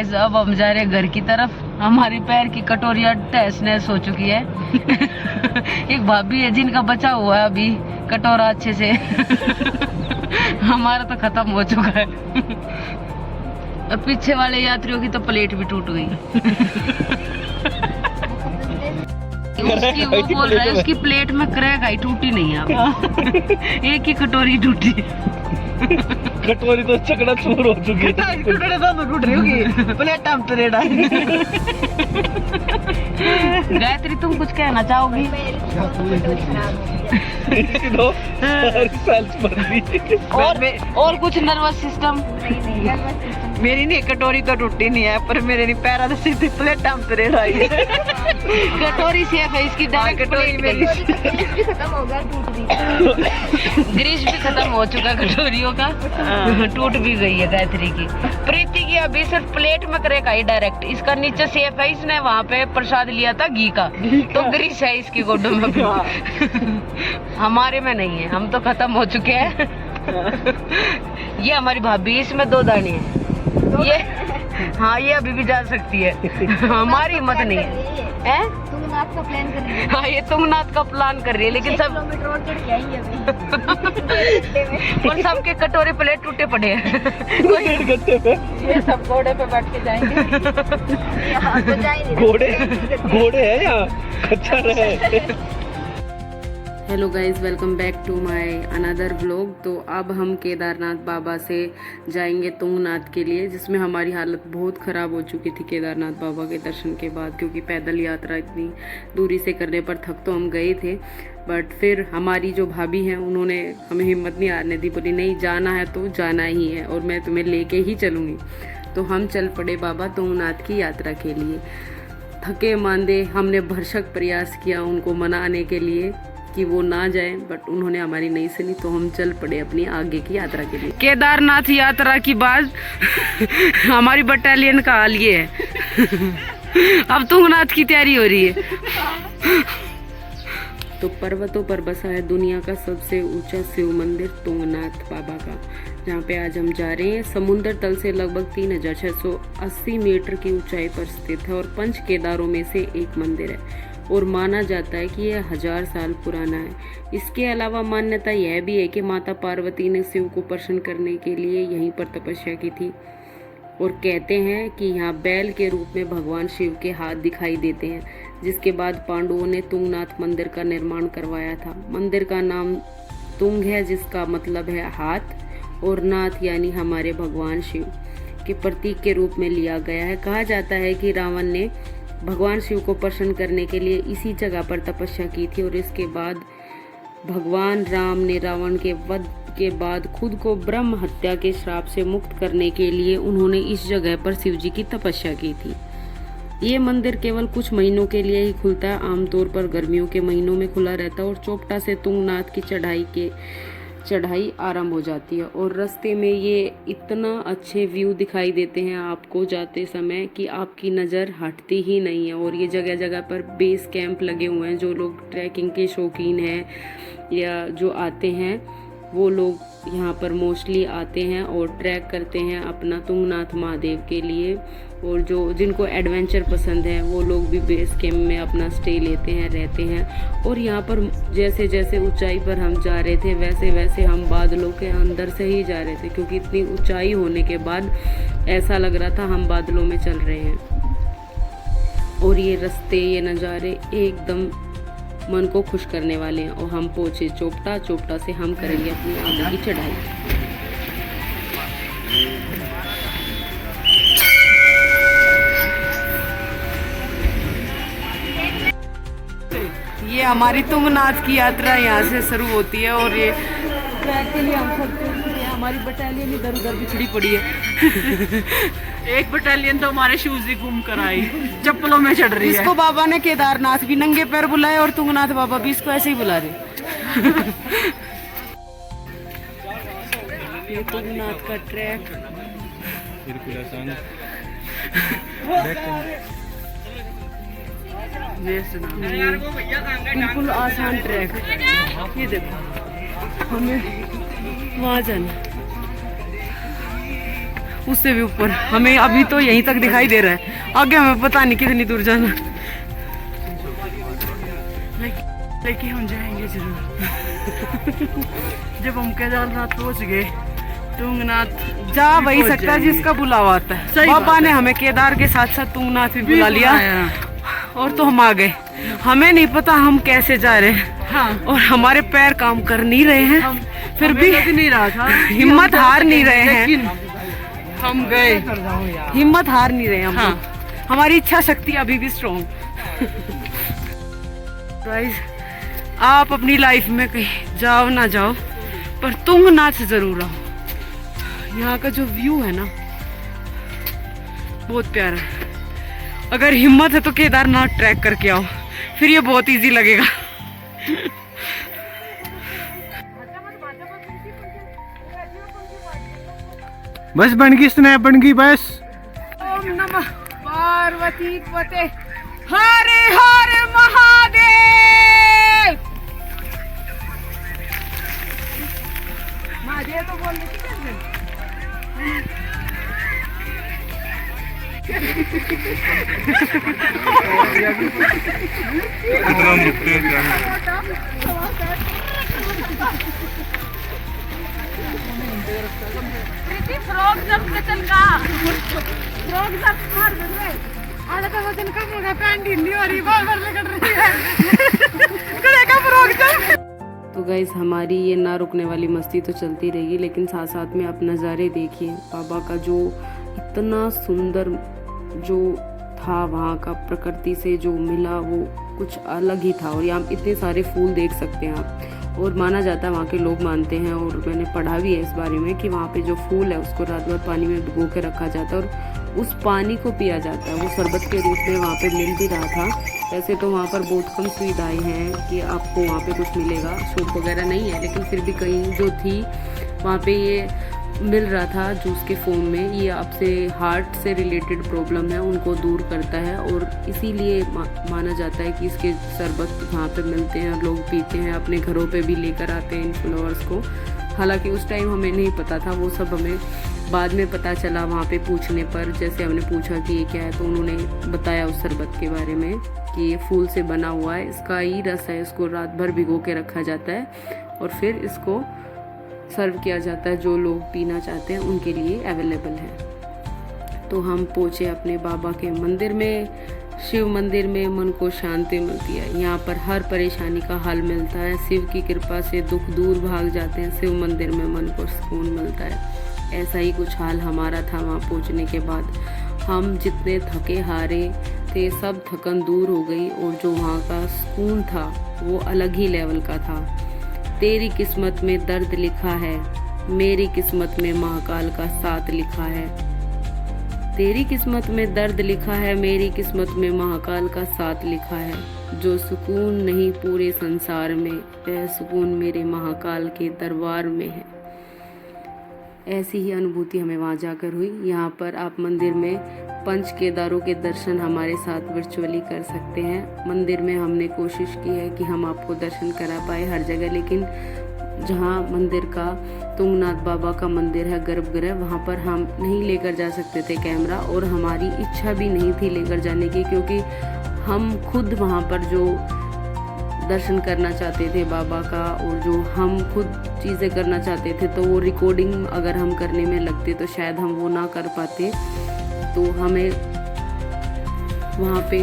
Guys अब हम जा रहे हैं घर की तरफ। हमारी पैर की कटोरियां तहस नहस हो चुकी है। एक भाभी है जिनका बचा हुआ है अभी कटोरा अच्छे से। हमारा तो खत्म हो चुका है। और पीछे वाले यात्रियों की तो प्लेट भी टूट गई। उसकी वो बोल रहा है उसकी प्लेट में क्रैक आई, टूटी नहीं है। एक ही कटोरी टूटी। कटोरी तो चकड़ा चूर हो चुकी है। कटोरे दोनों टूट रही होगी, प्लेट हम तो रेडा। गायत्री तुम कुछ कहना चाहोगी? और कुछ नर्वस सिस्टम? मेरी नहीं कटोरी तो टूटी नहीं है, पर मेरे नहीं पैरा तो सीधी प्लेट हम तो रेडा है। कटोरी सेफ है इसकी, डायरेक्ट कटोरी मेरी खत्म हो गया, टूट गई। ग्रीस भी खत्म हो चुका कटोरियों का। टूट भी गई है गायत्री की। प्रीति की अभी सिर्फ प्लेट में क्रैक आई डायरेक्ट। इसका नीचे सेफ है, इसने वहाँ पे प्रसाद लिया था घी का, तो ग्रीस है इसकी गोडों में भी। हमारे में नहीं है, हम तो खत्म हो चुके हैं। ये हमारी भाभी, इसमें 2 दाने हैं। ये हाँ, ये अभी भी जा सकती है। हमारी हिम्मत नहीं है। तुंगनाथ का प्लान कर रही है। हाँ, ये तुंगनाथ का प्लान कर रही है, लेकिन सब किलोमीटर और चढ़ के आएंगे अभी। और सबके कटोरे प्लेट टूटे पड़े हैं। ये सब घोड़े पे बैठ के जाएंगे। यहाँ तो जाएंगे। घोड़े हैं यहाँ, खच्चर है। Hello guys, welcome back to my another vlog. तो अब हम केदारनाथ बाबा से जाएंगे तुंगनाथ के लिए, जिसमें हमारी हालत बहुत ख़राब हो चुकी थी केदारनाथ बाबा के दर्शन के बाद, क्योंकि पैदल यात्रा इतनी दूरी से करने पर थक तो हम गए थे। बट फिर हमारी जो भाभी हैं उन्होंने हमें हिम्मत नहीं हारने दी, बोली नहीं जाना है तो जाना ही है और मैं तुम्हें लेके ही चलूँगी। तो हम चल पड़े बाबा तुंगनाथ की यात्रा के लिए। थके मांदे हमने भरसक प्रयास किया उनको मनाने के लिए कि वो ना जाए, बट उन्होंने हमारी नहीं सुनी। तो हम चल पड़े अपनी आगे की यात्रा के लिए। केदारनाथ यात्रा की बाद हमारी बटालियन का हाल ये है। अब तुंगनाथ की तैयारी हो रही है। तो पर्वतों पर बसा है दुनिया का सबसे ऊंचा शिव मंदिर तुंगनाथ बाबा का, जहाँ पे आज हम जा रहे हैं। समुद्र तल से लगभग 3680 मीटर की ऊंचाई पर स्थित है और 5 केदारों में से एक मंदिर है और माना जाता है कि यह 1000 साल पुराना है। इसके अलावा मान्यता यह भी है कि माता पार्वती ने शिव को प्रसन्न करने के लिए यहीं पर तपस्या की थी और कहते हैं कि यहाँ बैल के रूप में भगवान शिव के हाथ दिखाई देते हैं, जिसके बाद पांडवों ने तुंगनाथ मंदिर का निर्माण करवाया था। मंदिर का नाम तुंग है, जिसका मतलब है हाथ, और नाथ यानी हमारे भगवान शिव के प्रतीक के रूप में लिया गया है। कहा जाता है कि रावण ने भगवान शिव को प्रसन्न करने के लिए इसी जगह पर तपस्या की थी और इसके बाद भगवान राम ने रावण के वध के बाद खुद को ब्रह्म हत्या के श्राप से मुक्त करने के लिए उन्होंने इस जगह पर शिव जी की तपस्या की थी। ये मंदिर केवल कुछ महीनों के लिए ही खुलता है, आमतौर पर गर्मियों के महीनों में खुला रहता है और चोपटा से तुंगनाथ की चढ़ाई आरंभ हो जाती है। और रास्ते में ये इतना अच्छे व्यू दिखाई देते हैं आपको जाते समय कि आपकी नज़र हटती ही नहीं है। और ये जगह जगह पर बेस कैंप लगे हुए हैं। जो लोग ट्रैकिंग के शौकीन हैं या जो आते हैं वो लोग यहाँ पर मोस्टली आते हैं और ट्रैक करते हैं अपना तुंगनाथ महादेव के लिए। और जो जिनको एडवेंचर पसंद है वो लोग भी बेस कैंप में अपना स्टे लेते हैं, रहते हैं। और यहाँ पर जैसे जैसे ऊंचाई पर हम जा रहे थे वैसे वैसे हम बादलों के अंदर से ही जा रहे थे, क्योंकि इतनी ऊंचाई होने के बाद ऐसा लग रहा था हम बादलों में चल रहे हैं। और ये रास्ते, ये नज़ारे एकदम मन को खुश करने वाले हैं। और हम पहुँचे चोपटा से हम करेंगे अपनी आगे की चढ़ाई। ये हमारी तुंगनाथ की यात्रा यहाँ से शुरू होती है और ये ट्रैक के लिए हम सब हमारी बटालियन इधर उधर बिछड़ी पड़ी है। एक बटालियन तो हमारे शूज ही घूम कर आई, चप्पलों में चढ़ रही है। इसको बाबा ने केदारनाथ भी नंगे पैर बुलाए और तुंगनाथ बाबा भी इसको ऐसे ही बुला रहे। ये तुंगनाथ का ट्रैक बिल्कुल आसान। बिल्कुल आसान ट्रैक। ये देखो हमें वहाँ जाना, उससे भी ऊपर। हमें अभी तो यहीं तक दिखाई दे रहा है, आगे हमें पता नहीं कितनी दूर जाना, लेकिन हम जाएंगे जरूर। जब हम केदारनाथ पहुंच गए, तुंगनाथ जा वही सकता है जिसका बुलावा आता है। बाबा ने हमें केदार के साथ साथ तुंगनाथ भी बुला लिया और तो हम आ गए। हमें नहीं पता हम कैसे जा रहे हैं। हाँ। और हमारे पैर काम कर नहीं रहे हैं, फिर भी नहीं रहा था, हिम्मत हार नहीं रहे हैं, हम गए, हिम्मत हार नहीं रहे हम। हाँ। हमारी इच्छा शक्ति अभी भी स्ट्रॉन्ग। गाइस, आप अपनी लाइफ में कहीं जाओ ना जाओ, पर तुंगनाथ जरूर आओ। यहाँ का जो व्यू है ना, बहुत प्यारा है। अगर हिम्मत है तो केदारनाथ ट्रैक करके आओ, फिर ये बहुत इजी लगेगा। बस बन गई स्नैप, बन गई बस। ओम नमः पार्वती पते हरे हरे महादेव। महादेव तो बोल रही फ्रॉक जब चल का फ्रॉक जब मार दे आधा का वजन कम हो गया, पैंट ढीली हो रही, बाल बाल निकल रही है। का फ्रॉक जब। तो गाइस, हमारी ये ना रुकने वाली मस्ती तो चलती रहेगी, लेकिन साथ साथ में आप नज़ारे देखिए। बाबा का जो इतना सुंदर जो था वहाँ का, प्रकृति से जो मिला वो कुछ अलग ही था। और यहाँ इतने सारे फूल देख सकते हैं आप। और माना जाता है, वहाँ के लोग मानते हैं और मैंने पढ़ा भी है इस बारे में, कि वहाँ पे जो फूल है उसको रात भर पानी में डुबो के रखा जाता है और उस पानी को पिया जाता है। वो शरबत के रूप में वहाँ पे मिल भी रहा था। वैसे तो वहाँ पर बहुत कम सुविधाएं हैं कि आपको वहाँ पे कुछ मिलेगा, शॉप वगैरह नहीं है, लेकिन फिर भी कहीं जो थी वहाँ पे ये मिल रहा था जूस के फॉर्म में। ये आपसे हार्ट से रिलेटेड प्रॉब्लम है उनको दूर करता है, और इसीलिए माना जाता है कि इसके शरबत वहाँ पे मिलते हैं, लोग पीते हैं, अपने घरों पे भी लेकर आते हैं इन फ्लावर्स को। हालांकि उस टाइम हमें नहीं पता था, वो सब हमें बाद में पता चला वहाँ पे पूछने पर। जैसे हमने पूछा कि ये क्या है, तो उन्होंने बताया उस शरबत के बारे में कि ये फूल से बना हुआ है, इसका ही रस है, इसको रात भर भिगो के रखा जाता है और फिर इसको सर्व किया जाता है। जो लोग पीना चाहते हैं उनके लिए अवेलेबल है। तो हम पहुँचे अपने बाबा के मंदिर में, शिव मंदिर में। मन को शांति मिलती है, यहाँ पर हर परेशानी का हल मिलता है। शिव की कृपा से दुख दूर भाग जाते हैं। शिव मंदिर में मन को सुकून मिलता है। ऐसा ही कुछ हाल हमारा था वहाँ पहुँचने के बाद। हम जितने थके हारे थे, सब थकन दूर हो गई और जो वहाँ का सुकून था वो अलग ही लेवल का था। तेरी किस्मत में दर्द लिखा है, मेरी किस्मत में महाकाल का साथ लिखा है। तेरी किस्मत में दर्द लिखा है, मेरी किस्मत में महाकाल का साथ लिखा है। जो सुकून नहीं पूरे संसार में, वह सुकून मेरे महाकाल के दरबार में है। ऐसी ही अनुभूति हमें वहाँ जाकर हुई। यहाँ पर आप मंदिर में पंच केदारों के दर्शन हमारे साथ वर्चुअली कर सकते हैं। मंदिर में हमने कोशिश की है कि हम आपको दर्शन करा पाए हर जगह, लेकिन जहाँ मंदिर का तुंगनाथ बाबा का मंदिर है, गर्भगृह, वहाँ पर हम नहीं लेकर जा सकते थे कैमरा, और हमारी इच्छा भी नहीं थी लेकर जाने की, क्योंकि हम खुद वहाँ पर जो दर्शन करना चाहते थे बाबा का और जो हम खुद चीज़ें करना चाहते थे, तो वो रिकॉर्डिंग अगर हम करने में लगते तो शायद हम वो ना कर पाते। तो हमें वहाँ पे,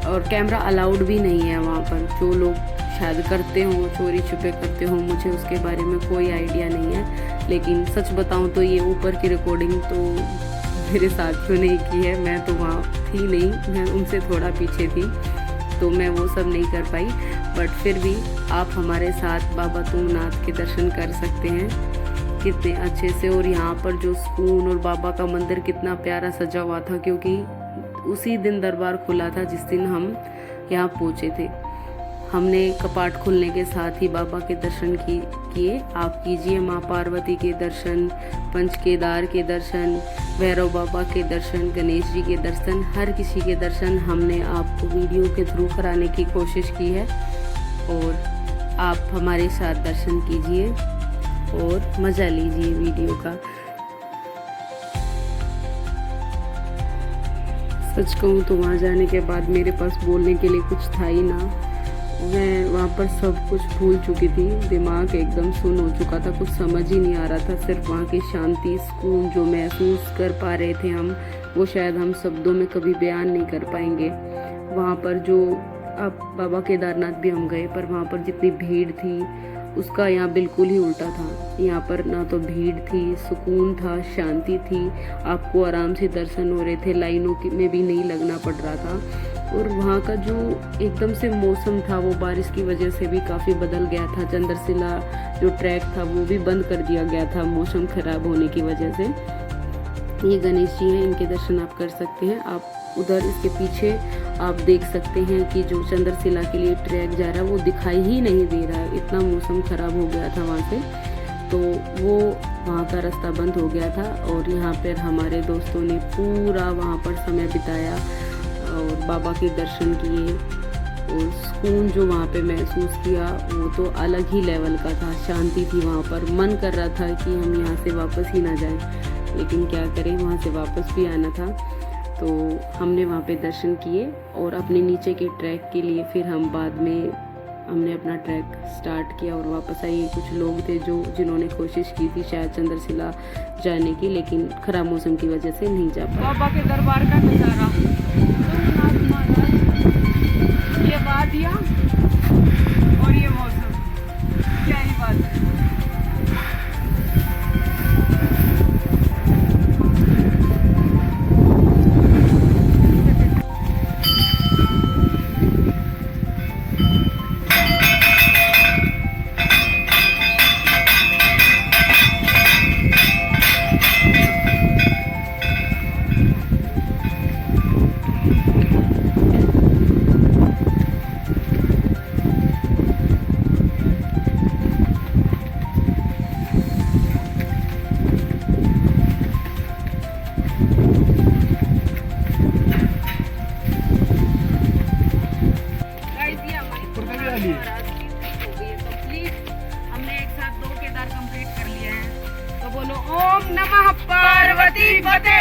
और कैमरा अलाउड भी नहीं है वहाँ पर। जो लोग शायद करते हों, चोरी छुपे करते हों, मुझे उसके बारे में कोई आइडिया नहीं है। लेकिन सच बताऊँ तो ये ऊपर की रिकॉर्डिंग तो मेरे साथियों ने की है। मैं तो वहाँ थी नहीं, मैं उनसे थोड़ा पीछे थी, तो मैं वो सब नहीं कर पाई। बट फिर भी आप हमारे साथ बाबा तुंगनाथ के दर्शन कर सकते हैं कितने अच्छे से। और यहाँ पर जो सुकून, और बाबा का मंदिर कितना प्यारा सजा हुआ था, क्योंकि उसी दिन दरबार खुला था जिस दिन हम यहाँ पहुँचे थे। हमने कपाट खुलने के साथ ही बाबा के दर्शन किए। आप कीजिए माँ पार्वती के दर्शन, पंच केदार के दर्शन, भैरव बाबा के दर्शन, गणेश जी के दर्शन, हर किसी के दर्शन हमने आपको वीडियो के थ्रू कराने की कोशिश की है। और आप हमारे साथ दर्शन कीजिए और मज़ा लीजिए वीडियो का। सच कहूँ तो वहाँ जाने के बाद मेरे पास बोलने के लिए कुछ था ही ना। मैं वहाँ पर सब कुछ भूल चुकी थी, दिमाग एकदम सुन्न हो चुका था, कुछ समझ ही नहीं आ रहा था। सिर्फ वहाँ की शांति, सुकून जो महसूस कर पा रहे थे हम, वो शायद हम शब्दों में कभी बयान नहीं कर पाएंगे। वहाँ पर जो अब बाबा केदारनाथ भी हम गए, पर वहाँ पर जितनी भीड़ थी उसका यहाँ बिल्कुल ही उल्टा था। यहाँ पर ना तो भीड़ थी, सुकून था, शांति थी, आपको आराम से दर्शन हो रहे थे, लाइनों में भी नहीं लगना पड़ रहा था। और वहाँ का जो एकदम से मौसम था वो बारिश की वजह से भी काफ़ी बदल गया था। चंद्रशिला जो ट्रैक था वो भी बंद कर दिया गया था मौसम खराब होने की वजह से। ये गणेश जी हैं, इनके दर्शन आप कर सकते हैं। आप उधर इसके पीछे आप देख सकते हैं कि जो चंद्रशिला के लिए ट्रैक जा रहा है वो दिखाई ही नहीं दे रहा है, इतना मौसम खराब हो गया था वहाँ से। तो वो वहाँ का रास्ता बंद हो गया था और यहाँ पर हमारे दोस्तों ने पूरा वहाँ पर समय बिताया और बाबा के दर्शन किए। और सुकून जो वहाँ पे महसूस किया वो तो अलग ही लेवल का था, शांति थी वहाँ पर। मन कर रहा था कि हम यहाँ से वापस ही ना जाएं, लेकिन क्या करें, वहाँ से वापस भी आना था। तो हमने वहाँ पे दर्शन किए और अपने नीचे के ट्रैक के लिए फिर हम बाद में हमने अपना ट्रैक स्टार्ट किया और वापस आए। कुछ लोग थे जिन्होंने कोशिश की थी शायद चंद्रशिला जाने की, लेकिन खराब मौसम की वजह से नहीं जा पाए। बाबा के दरबार का नज़ारा, ये वादियाँ और ये मौसम, क्या ही बात है। हमने एक साथ 2 केदार कंप्लीट कर लिए हैं, तो बोलो ओम नमः पार्वती पते।